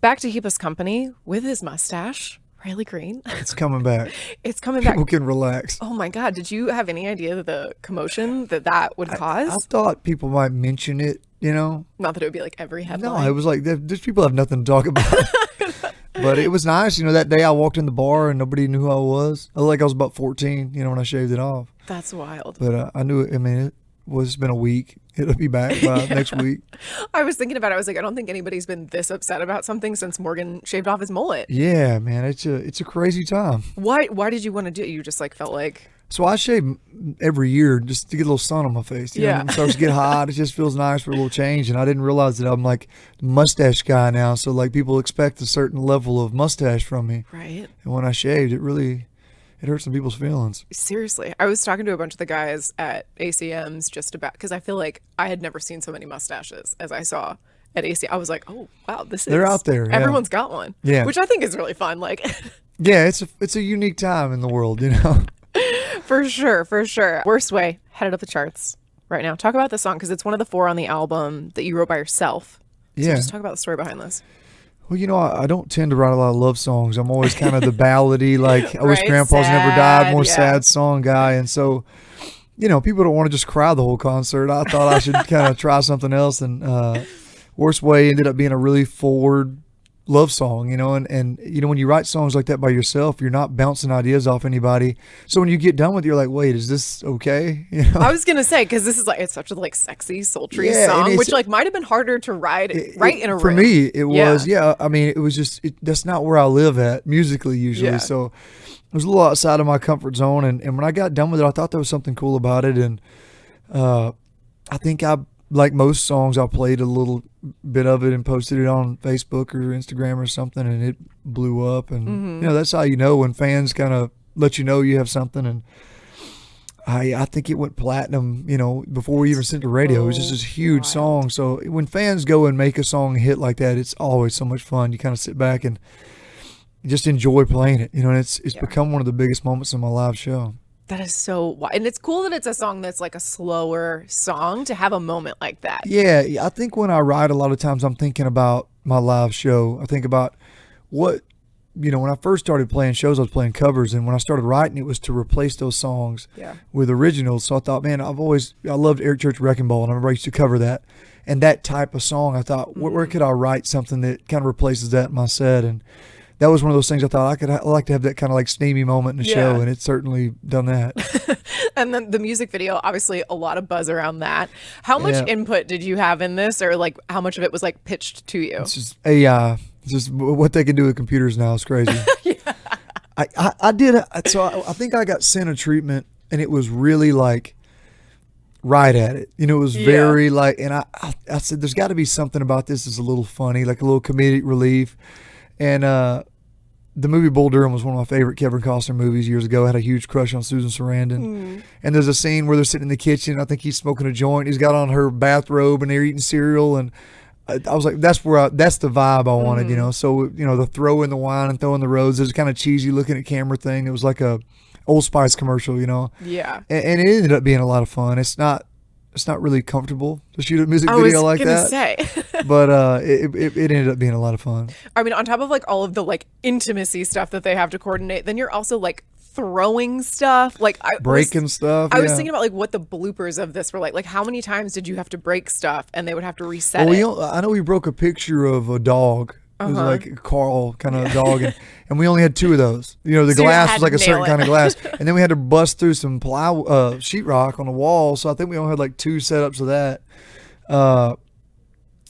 back to keep us company with his mustache, Riley Green. It's coming back. It's coming back. People can relax. Oh my God. Did you have any idea of the commotion that would cause? I thought people might mention it, Not that it would be like every headline. No, it was like, these people have nothing to talk about. But it was nice. That day I walked in the bar and nobody knew who I was. I looked like I was about 14, when I shaved it off. That's wild. But I knew it. I mean, it's been a week. It'll be back by next week. I was thinking about it. I was like, I don't think anybody's been this upset about something since Morgan shaved off his mullet. Yeah, man. It's a crazy time. Why did you want to do it? You just like felt like... So I shave every year just to get a little sun on my face. When it starts to get hot, it just feels nice for a little change. And I didn't realize that I'm like the mustache guy now. So like people expect a certain level of mustache from me. Right. And when I shaved, it hurt some people's feelings. Seriously. I was talking to a bunch of the guys at ACMs just about, because I feel like I had never seen so many mustaches as I saw at AC. I was like, oh, wow, they're out there. Everyone's got one. Yeah. Which I think is really fun. Like, yeah, it's a unique time in the world, For sure. Worst Way, headed up the charts right now. Talk about this song, because it's one of the 4 on the album that you wrote by yourself. So just talk about the story behind this. Well, I don't tend to write a lot of love songs. I'm always kind of the ballady, like, I wish Grandpa's sad, never died, more sad song guy. And so, people don't want to just cry the whole concert. I thought I should kind of try something else. And Worst Way ended up being a really forward love song, and when you write songs like that by yourself, you're not bouncing ideas off anybody. So when you get done with it, you're like, wait, is this okay? I was gonna say, because this is like, it's such a like sexy, sultry song, which like might have been harder to write in a room. For me, it was. I mean, it was just that's not where I live at musically usually. So it was a little outside of my comfort zone. And when I got done with it, I thought there was something cool about it. And I think like most songs, I played a little bit of it and posted it on Facebook or Instagram or something, and it blew up. And that's how when fans kind of let you have something. And I think it went platinum, before we even sent to radio. It was just this huge song. So when fans go and make a song hit like that, it's always so much fun. You kind of sit back and just enjoy playing it, and it's become one of the biggest moments in my live show. That is so, and it's cool that it's a song that's like a slower song to have a moment like that. Yeah, I think when I write, a lot of times I'm thinking about my live show. I think about what, when I first started playing shows, I was playing covers, and when I started writing, it was to replace those songs with originals. So I thought, man, I loved Eric Church Wrecking Ball, and I remember I used to cover that. And that type of song, I thought, where could I write something that kind of replaces that in my set? And that was one of those things I thought I like to have that kind of like steamy moment in the show, and it's certainly done that. And then the music video, obviously a lot of buzz around that. How much input did you have in this, or like how much of it was like pitched to you? It's just AI. It's just what they can do with computers now is crazy. I did. So I think I got sent a treatment, and it was really like right at it. It was very like, and I said, there's got to be something about this that's a little funny, like a little comedic relief. And the movie Bull Durham was one of my favorite Kevin Costner movies years ago. I had a huge crush on Susan Sarandon. And there's a scene where they're sitting in the kitchen. I think he's smoking a joint. He's got on her bathrobe, and they're eating cereal. And I was like, that's the vibe I wanted, So, the throwing the wine and throwing the rose, it was kind of cheesy looking at camera thing. It was like a Old Spice commercial, Yeah. And it ended up being a lot of fun. It's not really comfortable to shoot a music video like that. I was gonna say. But it ended up being a lot of fun. I mean, on top of like all of the like intimacy stuff that they have to coordinate, then you're also like throwing stuff, like breaking stuff. I was thinking about like what the bloopers of this were like. Like how many times did you have to break stuff and they would have to reset it? I know we broke a picture of a dog. It was like a Carl kind of dog, and we only had 2 of those. The so glass was like a certain kind of glass, and then we had to bust through some sheetrock on the wall. So I think we only had like 2 setups of that.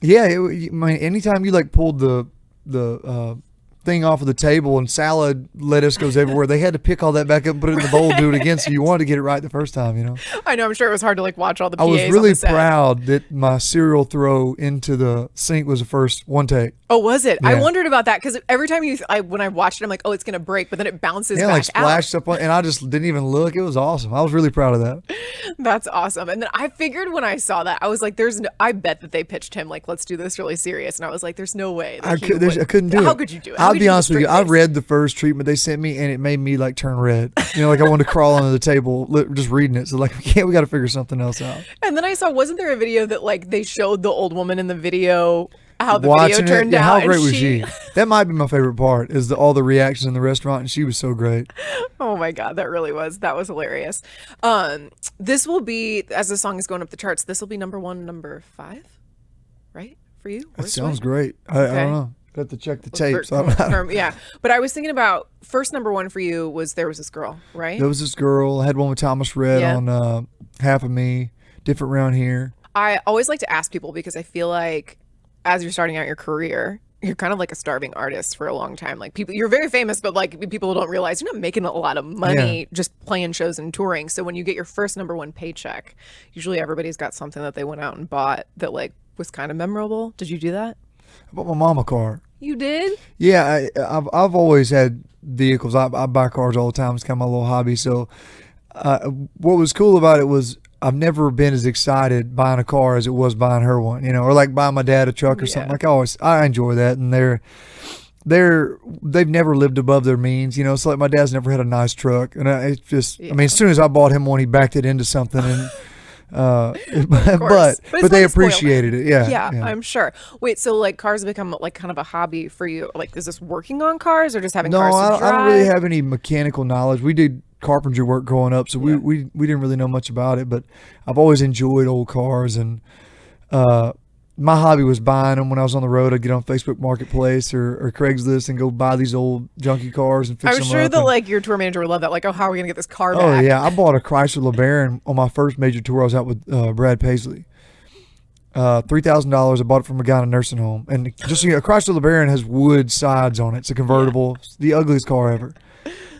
Anytime you like pulled the thing off of the table and salad lettuce goes everywhere, they had to pick all that back up and put it in the bowl and do it again. So you wanted to get it right the first time, I know, I'm sure it was hard to like watch all the PAs. I was really proud that my cereal throw into the sink was the first one take. Oh, was it? Yeah. I wondered about that because every time when I watched it, I'm like, oh, it's going to break, but then it bounces back like splashed out. up on, and I just didn't even look. It was awesome. I was really proud of that. That's awesome. And then I figured when I saw that, I was like, I bet that they pitched him like, let's do this really serious. And I was like, there's no way. I couldn't do it. How could you do it? I'll be honest with you. I read the first treatment they sent me, and it made me like turn red. Like I wanted to crawl under the table just reading it. So like, we got to figure something else out. And then I saw, wasn't there a video that like they showed the old woman in the video how the video turned out. How great was she? That might be my favorite part, is all the reactions in the restaurant, and she was so great. Oh my God, that really was. That was hilarious. This will be, as the song is going up the charts, this will be number 1, number 5, right? For you? That sounds great. I don't know. Got to check the tapes. Yeah. But I was thinking about, first number 1 for you was There Was This Girl, right? There Was This Girl. I had one with Thomas Rhett on Half of Me, Different Round Here. I always like to ask people, because I feel like as you're starting out your career, you're kind of like a starving artist for a long time. Like, people, you're very famous, but like people don't realize you're not making a lot of money just playing shows and touring. So when you get your first number 1 paycheck, usually everybody's got something that they went out and bought that like was kind of memorable. Did you do that? I bought my mom a car. You did? Yeah, I've always had vehicles. I buy cars all the time. It's kind of my little hobby. So what was cool about it was I've never been as excited buying a car as it was buying her one, or like buying my dad a truck or something. Like I enjoy that, and they've never lived above their means, So like my dad's never had a nice truck, and it's just, I mean, as soon as I bought him one, he backed it into something, and but they appreciated it. Yeah, I'm sure. Wait, so like cars have become like kind of a hobby for you? Like, is this working on cars or just having cars to drive? I don't really have any mechanical knowledge. We did carpentry work growing up, so we didn't really know much about it, but I've always enjoyed old cars, and my hobby was buying them. When I was on the road, I'd get on Facebook Marketplace or Craigslist and go buy these old junky cars and fix them up. I'm sure that like your tour manager would love that. Like, oh, how are we gonna get this car back? Oh yeah, I bought a Chrysler LeBaron on my first major tour. I was out with Brad Paisley. $3,000. I bought it from a guy in a nursing home, and just a Chrysler LeBaron has wood sides on it. It's a convertible. It's the ugliest car ever.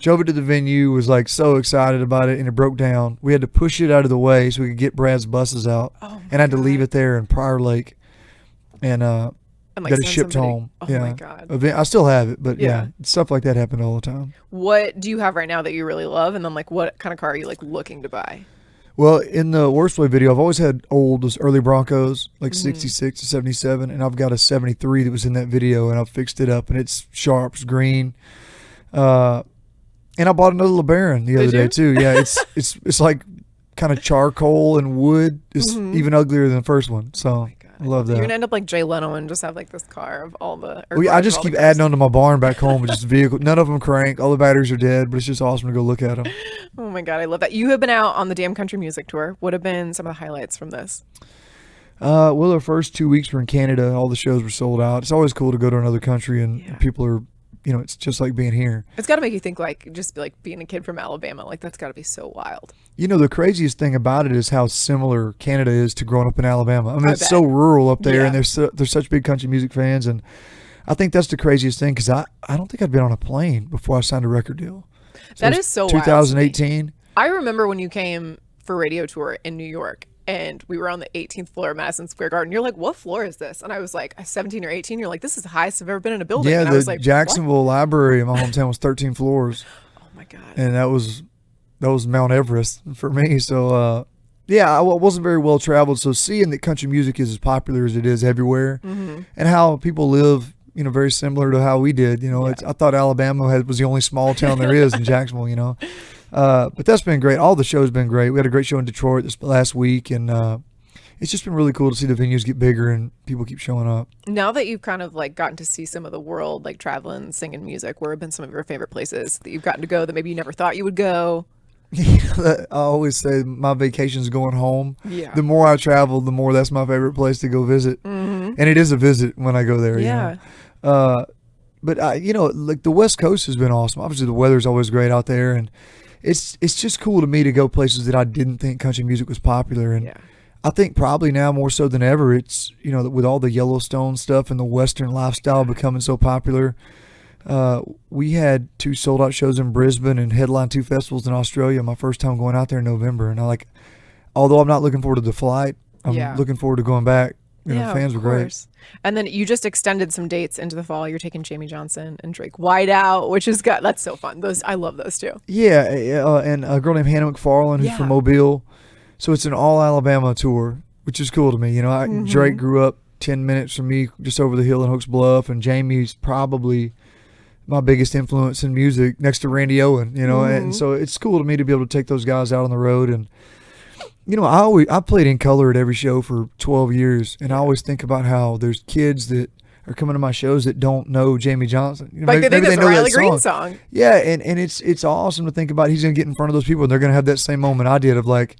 Drove it to the venue, was like so excited about it, and it broke down. We had to push it out of the way so we could get Brad's buses out, and I had to leave it there in Prior Lake, and like got it shipped home. Oh my God. I still have it, but stuff like that happened all the time. What do you have right now that you really love, and then like what kind of car are you like looking to buy? Well, in the Worst Way video, I've always had those early Broncos, like 66 to 77, and I've got a 73 that was in that video, and I've fixed it up, and it's sharp, it's green. And I bought another LeBaron the other day too. Yeah, it's like kind of charcoal and wood. It's even uglier than the first one. So I love that. You're gonna end up like Jay Leno and just have like this car of all the. I just keep adding on to my barn back home with just vehicle. None of them crank. All the batteries are dead, but it's just awesome to go look at them. Oh my God, I love that. You have been out on the Damn Country Music Tour. What have been some of the highlights from this? Well, our first 2 weeks were in Canada. All the shows were sold out. It's always cool to go to another country and people are. It's just like being here. It's got to make you think, like, just like being a kid from Alabama. Like, that's got to be so wild. The craziest thing about it is how similar Canada is to growing up in Alabama. I mean, it's so rural up there, and they're such big country music fans. And I think that's the craziest thing, because I don't think I'd been on a plane before I signed a record deal. That is so 2018. I remember when you came for radio tour in New York. And we were on the 18th floor of Madison Square Garden. You're like, what floor is this? And I was like, 17 or 18. You're like, this is the highest I've ever been in a building. Yeah, and I was like, Jacksonville Library in my hometown was 13 floors. Oh my God. And that was Mount Everest for me. So I wasn't very well traveled. So seeing that country music is as popular as it is everywhere, and how people live, very similar to how we did. I thought Alabama was the only small town there is in Jacksonville. But that's been great. All the shows been great. We had a great show in Detroit this last week, and it's just been really cool to see the venues get bigger and people keep showing up. Now that you've kind of like gotten to see some of the world, like traveling, singing music, where have been some of your favorite places that you've gotten to go that maybe you never thought you would go? I always say my vacation's going home. Yeah. The more I travel, the more that's my favorite place to go visit. And it is a visit when I go there. Yeah. But like the West Coast has been awesome. Obviously the weather's always great out there, and it's just cool to me to go places that I didn't think country music was popular. And I think probably now more so than ever, it's, with all the Yellowstone stuff and the Western lifestyle becoming so popular. We had 2 sold out shows in Brisbane and headlined 2 festivals in Australia. My first time going out there in November. And although I'm not looking forward to the flight, I'm looking forward to going back. Fans were great. And then you just extended some dates into the fall. You're taking Jamie Johnson and Drake White out, which is that's so fun. I love those too. Yeah, and a girl named Hannah McFarlane who's from Mobile. So it's an all Alabama tour, which is cool to me. Drake grew up 10 minutes from me, just over the hill in Hooks Bluff, and Jamie's probably my biggest influence in music next to Randy Owen. And so it's cool to me to be able to take those guys out on the road and I played in color at every show for 12 years, and I always think about how there's kids that are coming to my shows that don't know Jamie Johnson. Like they think it's a Riley Green song. Yeah, and it's awesome to think about. He's gonna get in front of those people, and they're gonna have that same moment I did of like,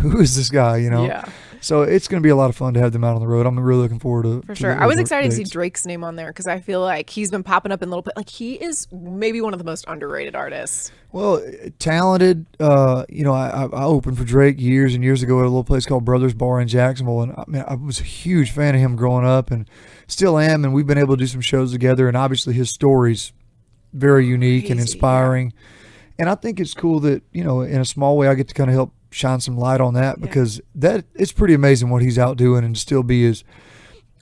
who is this guy? Yeah. So it's going to be a lot of fun to have them out on the road. I'm really looking forward to. For sure. I was excited to see Drake's name on there because I feel like he's been popping up in little, like he is maybe one of the most underrated artists. Well, talented. I opened for Drake years and years ago at a little place called Brothers Bar in Jacksonville, and I was a huge fan of him growing up, and still am. And we've been able to do some shows together, and obviously his story's very unique and inspiring. Yeah. And I think it's cool that in a small way I get to kind of help shine some light on that, because that it's pretty amazing what he's out doing and still be as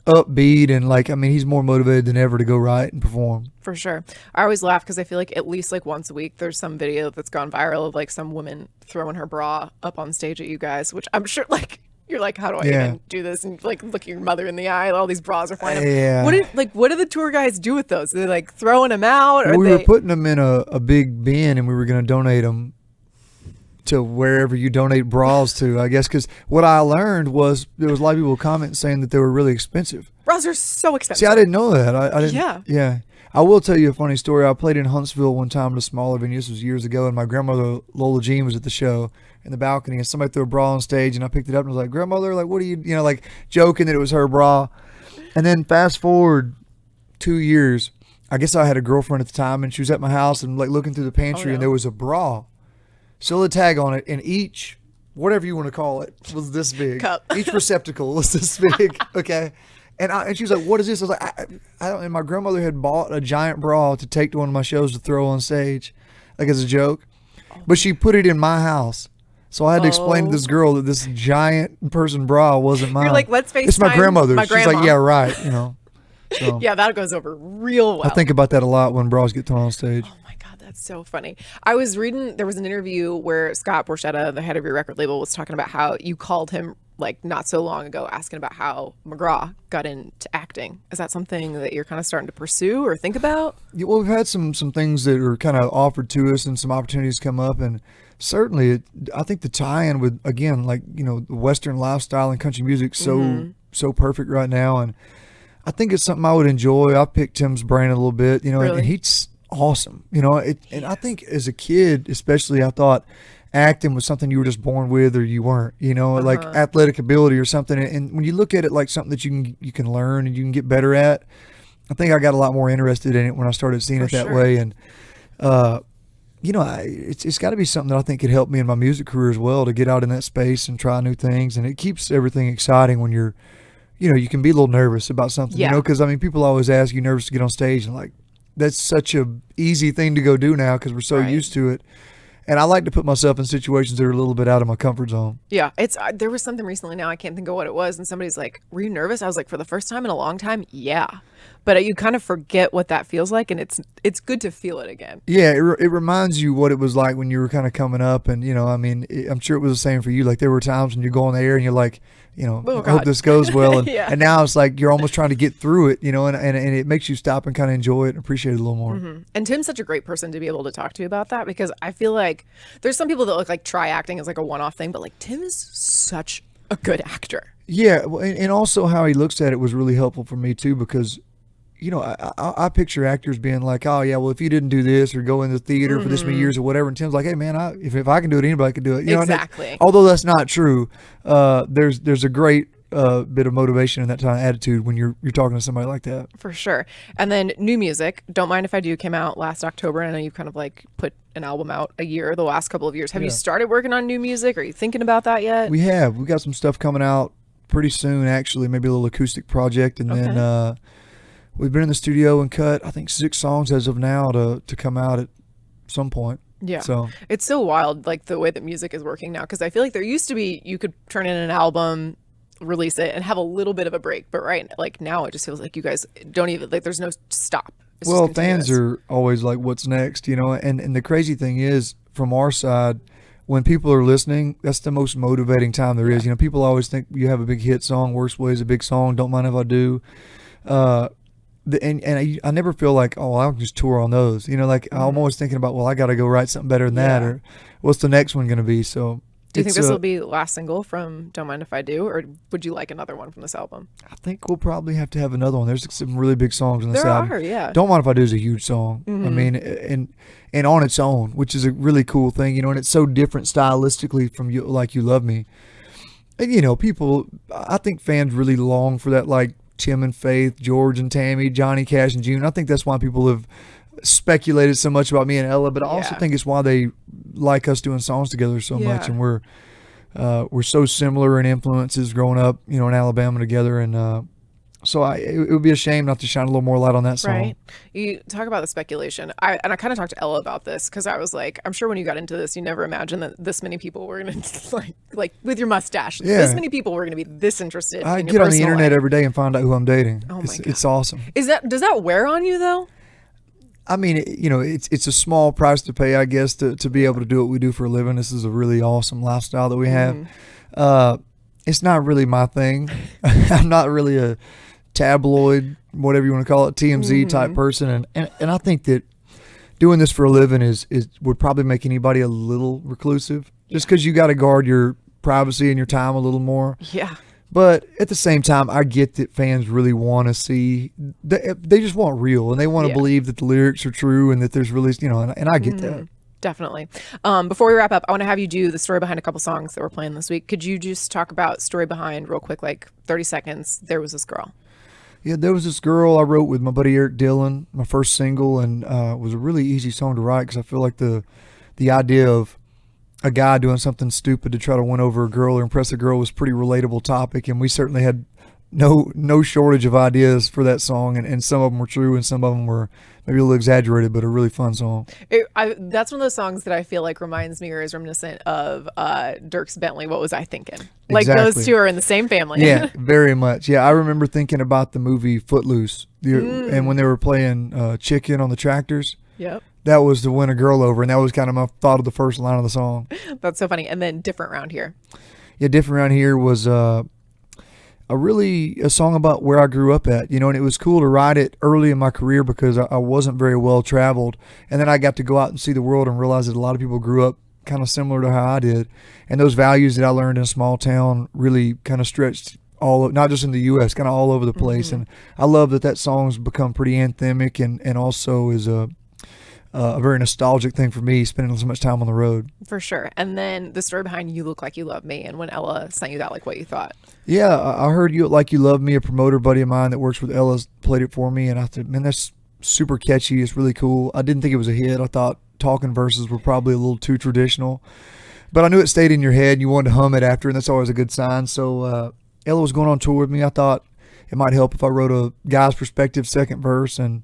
upbeat and he's more motivated than ever to go write and perform. For sure. I always laugh because I feel like at least like once a week there's some video that's gone viral of like some woman throwing her bra up on stage at you guys, which I'm sure like you're like, how do I even do this? And like look your mother in the eye, all these bras are flying up. Yeah. What do the tour guys do with those? Are they like throwing them out? Or we were putting them in a big bin, and we were going to donate them to wherever you donate bras to, I guess, because what I learned was there was a lot of people commenting saying that they were really expensive. Bras are so expensive. See, I didn't know that. I didn't. Yeah. Yeah. I will tell you a funny story. I played in Huntsville one time at a smaller venue. This was years ago, and my grandmother, Lola Jean, was at the show in the balcony, and somebody threw a bra on stage, and I picked it up and was like, "Grandmother, like, what are you," like joking that it was her bra. And then fast forward 2 years, I guess I had a girlfriend at the time, and she was at my house and like looking through the pantry, and there was a bra. Still a tag on it, and each, whatever you want to call it, was this big. Cup. Each receptacle was this big, okay? And she was like, what is this? I was like, I don't. And my grandmother had bought a giant bra to take to one of my shows to throw on stage, like as a joke. But she put it in my house. So I had to explain to this girl that this giant person bra wasn't mine. You're like, let's face it's my grandmother's. My grandma. She's like, yeah, right, So yeah, that goes over real well. I think about that a lot when bras get thrown on stage. That's so funny. I was reading, there was an interview where Scott Borchetta, the head of your record label, was talking about how you called him like not so long ago asking about how McGraw got into acting. Is that something that you're kind of starting to pursue or think about? Yeah, well, we've had some things that are kind of offered to us and some opportunities come up, and certainly I think the tie-in with, again, like, the Western lifestyle and country music so perfect right now, and I think it's something I would enjoy. I picked Tim's brain a little bit, Really? and he's awesome, and I think as a kid especially, I thought acting was something you were just born with or you weren't, like athletic ability or something, and when you look at it like something that you can learn and you can get better at, I think I got a lot more interested in it when I started seeing it that way, and it's got to be something that I think could help me in my music career as well, to get out in that space and try new things, and it keeps everything exciting when you're you can be a little nervous about something, because people always ask, you nervous to get on stage, and like that's such a easy thing to go do now because we're so used to it. And I like to put myself in situations that are a little bit out of my comfort zone. Yeah. There was something recently now, I can't think of what it was. And somebody's like, were you nervous? I was like, for the first time in a long time, yeah. But you kind of forget what that feels like. And it's good to feel it again. Yeah. It reminds you what it was like when you were kind of coming up. And, I'm sure it was the same for you. Like there were times when you go on the air and you're like, I hope this goes well. And, and now it's like you're almost trying to get through it, and it makes you stop and kind of enjoy it and appreciate it a little more. Mm-hmm. And Tim's such a great person to be able to talk to about that, because I feel like there's some people that look like try acting as like a one-off thing, but like Tim is such a good actor. Yeah. And also how he looks at it was really helpful for me too, because I picture actors being like, oh yeah, well, if you didn't do this or go in the theater for this many years or whatever, and Tim's like, hey man, if I can do it, anybody can do it. Exactly. Although that's not true, there's a great bit of motivation in that kind of attitude when you're talking to somebody like that. For sure. And then new music, Don't Mind If I Do, came out last October. I know you've kind of like put an album out a year the last couple of years. Have you started working on new music? Are you thinking about that yet? We have. We got some stuff coming out pretty soon, actually, maybe a little acoustic project, and then we've been in the studio and cut, I think, 6 songs as of now to come out at some point. Yeah. So it's so wild, like the way that music is working now, because I feel like there used to be, you could turn in an album, release it, and have a little bit of a break. But like now it just feels like you guys don't even, like there's no stop. It's well, fans are always like, what's next? And the crazy thing is, from our side, when people are listening, that's the most motivating time there is. People always think you have a big hit song, Worst Way is a big song, Don't Mind If I Do. And I never feel like, oh, I'll just tour on those. I'm always thinking about, well, I got to go write something better than that, or what's the next one going to be? So Do you think this will be the last single from Don't Mind If I Do, or would you like another one from this album? I think we'll probably have to have another one. There's some really big songs on this album. There are, yeah. Don't Mind If I Do is a huge song. I mean, and on its own, which is a really cool thing, and it's so different stylistically from You Like You Love Me. And people, I think fans really long for that, like Tim and Faith, George and Tammy, Johnny Cash and June. I think that's why people have speculated so much about me and Ella, but I also think it's why they like us doing songs together so much, and we're so similar in influences growing up, in Alabama together, and so it would be a shame not to shine a little more light on that song. Right. You talk about the speculation. I kind of talked to Ella about this because I was like, I'm sure when you got into this, you never imagined that this many people were going to, like with your mustache, this many people were going to be this interested in your get on the internet every day and find out who I'm dating. Oh my God. It's awesome. Does that wear on you though? I mean, it's a small price to pay, I guess, to be able to do what we do for a living. This is a really awesome lifestyle that we have. It's not really my thing. I'm not really a tabloid, whatever you want to call it, TMZ type person, and I think that doing this for a living is would probably make anybody a little reclusive, just because you got to guard your privacy and your time a little more. Yeah. But at the same time, I get that fans really want to see, they just want real, and they want to believe that the lyrics are true and that there's really, and I get that. Definitely. Before we wrap up, I want to have you do the story behind a couple songs that we're playing this week. Could you just talk about story behind real quick, like 30 seconds? There Was This Girl. Yeah, There Was This Girl I wrote with my buddy Eric Dillon, my first single, and it was a really easy song to write because I feel like the idea of a guy doing something stupid to try to win over a girl or impress a girl was a pretty relatable topic, and we certainly had no shortage of ideas for that song, and some of them were true and some of them were maybe a little exaggerated, but a really fun song. That's one of those songs that I feel like reminds me or is reminiscent of Dierks Bentley, What Was I Thinking? Like those two are in the same family. Yeah, very much. Yeah, I remember thinking about the movie Footloose, and when they were playing Chicken on the tractors. Yep. That was to win a girl over, and that was kind of my thought of the first line of the song. That's so funny. And then Different Round Here. Yeah, Different Round Here was a song about where I grew up at, and it was cool to write it early in my career because I wasn't very well traveled, and then I got to go out and see the world and realize that a lot of people grew up kind of similar to how I did, and those values that I learned in a small town really kind of stretched not just in the U.S., kind of all over the place, and I love that song's become pretty anthemic and also is a very nostalgic thing for me, spending so much time on the road. For sure. And then the story behind You Look Like You Love Me, and when Ella sent you that, like what you thought. Yeah, I heard You Look Like You Love Me. A promoter buddy of mine that works with Ella played it for me, and I thought, man, that's super catchy. It's really cool. I didn't think it was a hit. I thought talking verses were probably a little too traditional, but I knew it stayed in your head and you wanted to hum it after, and that's always a good sign. So Ella was going on tour with me. I thought it might help if I wrote a guy's perspective second verse, and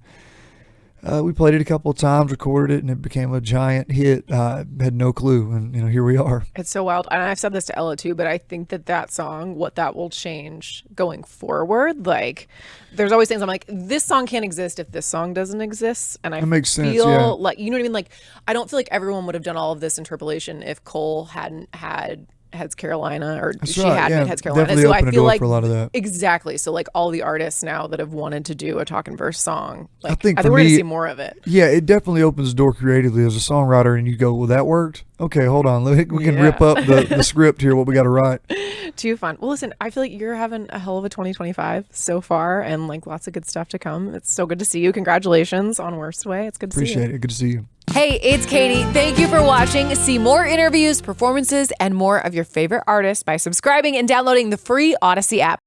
we played it a couple of times, recorded it, and it became a giant hit. I had no clue, and here we are. It's so wild, and I've said this to Ella too, but I think that song, what that will change going forward, like there's always things I'm like, this song can't exist if this song doesn't exist, and I feel like, you know what I mean? Like, I don't feel like everyone would have done all of this interpolation if Cole hadn't had Heads Carolina, or That's she right, had yeah. made Heads Carolina. Definitely So I opened a feel door like for a lot of that. Exactly. So like all the artists now that have wanted to do a talk and verse song, like I think we're going to see more of it. Yeah, it definitely opens the door creatively as a songwriter, and you go, well, that worked? Okay, hold on. We can rip up the script here, what we got to write. Too fun. Well, listen, I feel like you're having a hell of a 2025 so far, and like lots of good stuff to come. It's so good to see you. Congratulations on Worst Way. It's good to see you. Appreciate it. Good to see you. Hey, it's Katie. Thank you for watching. See more interviews, performances, and more of your favorite artists by subscribing and downloading the free Audacy app.